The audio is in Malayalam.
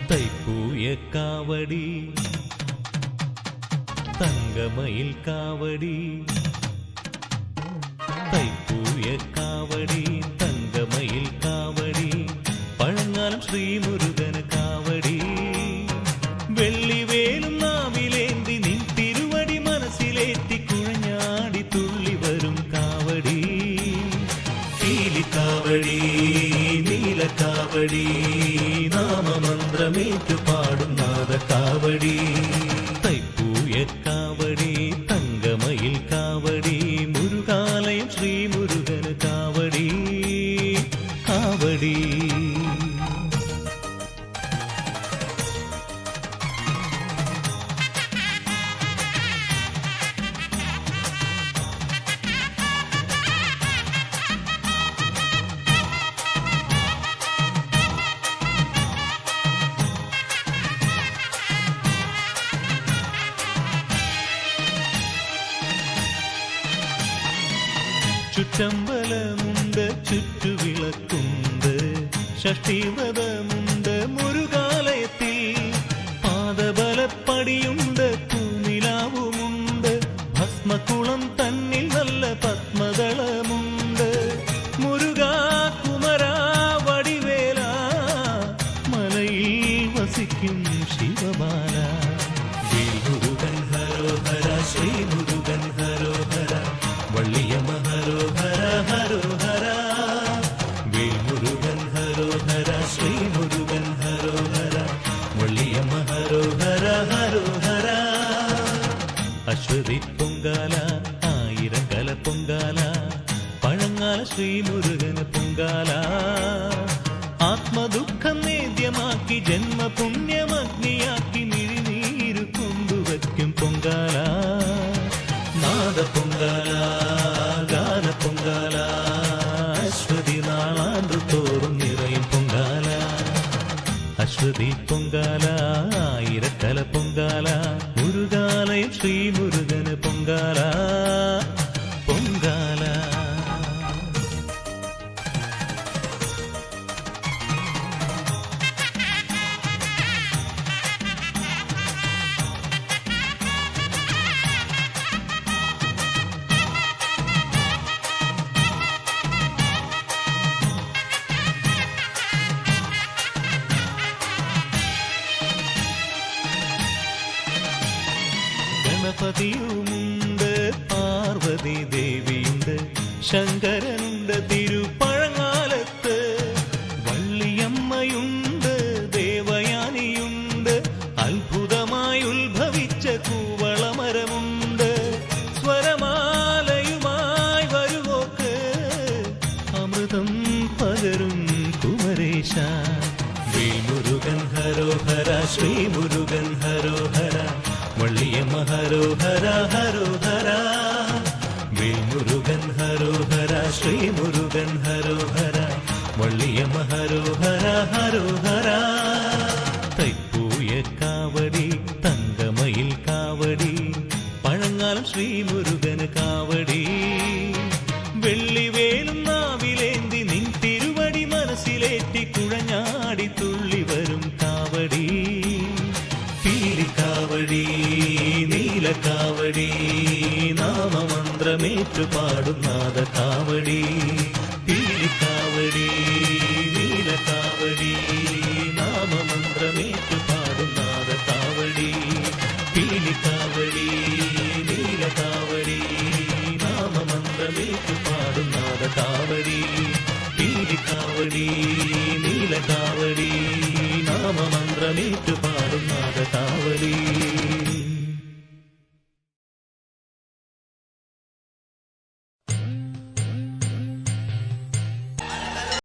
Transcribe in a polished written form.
തൈപ്പൂയ കാവടി തങ്കമയിൽ കാവടി തൈപ്പൂയ കാവടി തങ്കമയിൽ കാവടി പഴങ്ങാലം ശ്രീമുരുകന് കാവടി വെള്ളിവേലും നാവിലേന്തി നിൻ തിരുവടി മനസ്സിലേറ്റി കുഴഞ്ഞാടി തുള്ളി വരും കാവടി പീലിക്കാവടി നീലക്കാവടി നാമമന്ത്രമേറ്റു പാടും നാദക്കാവടി തൈപ്പൂയ കാവടി തങ്കമയിൽ കാവടി മുരുകാലയം ശ്രീമുരുകന് കാവടി കാവടി ചുറ്റമ്പലമുണ്ട് ചുറ്റുവിളക്കുണ്ട് ഷഷ്ടിവ്രതമുണ്ട് മുരുകാലയത്തിൽ പാദബലപ്പടിയുണ്ട് പൂനിലാവുമുണ്ട് ഭസ്മക്കുളം തന്നിൽ നല്ല പത്മദളമുണ്ട് മുരുകാ കുമരാ വടിവേല മലയിൽ വസിക്കും ശിവബാല മുരുകൻ ഹരോഹര ശ്രീ മുരുകൻ ഹരോഹര വള്ളിയമ്മ ഹരോഹര ഹരോഹര വേൽമുരുകൻ ഹരോഹര ശ്രീ മുരുകൻ ഹരോഹര വള്ളിയമ്മ ഹരോഹര ഹരോഹര അശ്വതി പൊങ്കാല ആയിരം കല പൊങ്കാല പഴങ്ങാല ശ്രീമുരുകന് പൊങ്കാല ആത്മദുഃഖം നേദ്യമാക്കി ജന്മപുണ്യമഗ്നിയാക്കി മിഴിനീരു കൊണ്ടുവയ്ക്കും പൊങ്കാല നാദ പൊങ്കാല ഗാന പൊങ്കാല അശ്വതി നാളാണ്ടു തോറും നിറയും പൊങ്കാല അശ്വതി പൊങ്കാല ആയിരക്കല പൊങ്കാല മുരുകാലയം ശ്രീമുരുകന് പൊങ്കാല പൊങ്കാല ഗണപതിയുമുണ്ട് പാർവതി ദേവിയുണ്ട് ശങ്കരനുണ്ട് തിരുപ്പഴങ്ങാലത്ത് വള്ളിയമ്മയുണ്ട് ദേവയാനിയുണ്ട് അത്ഭുതമായി ഉത്ഭവിച്ച കൂവളമരമുണ്ട് സ്വരമാലയുമായി വരുവോക്ക് അമൃതം പകരും കുമരേശ വേൽമുരുകൻ ഹരോഹര ശ്രീമുരുകൻ ഹരോഹര വള്ളിയമ്മ ഹരോഹര ഹരോഹര വേൽമുരുകൻ ഹരോഹര ശ്രീമുരുകൻ ഹരോഹര വള്ളിയമ്മ ഹരോഹര ഹരോഹര തൈപ്പൂയ കാവടി തങ്കമയിൽ കാവടി പഴങ്ങാലം ശ്രീമുരുകന് കാവടി വെള്ളിവേലും നാവിലേന്തി നിൻ തിരുവടി മനസ്സിലേറ്റി കുഴഞ്ഞാടി തുള്ളി വരും കാവടി പീലിക്കാവടി നീലക്കാവടി നാമമന്ത്രമേറ്റു പാടും നാദക്കാവടി പീലിക്കാവടി നീലക്കാവടി നാമമന്ത്രമേറ്റു പാടും നാദക്കാവടി പീലിക്കാവടി നീലക്കാവടി നാമമന്ത്രമേറ്റു പാടും നാദക്കാവടി പീലിക്കാവടി നീലക്കാവടി നാമമന്ത്രമേറ്റു പാടും നാദക്കാവടി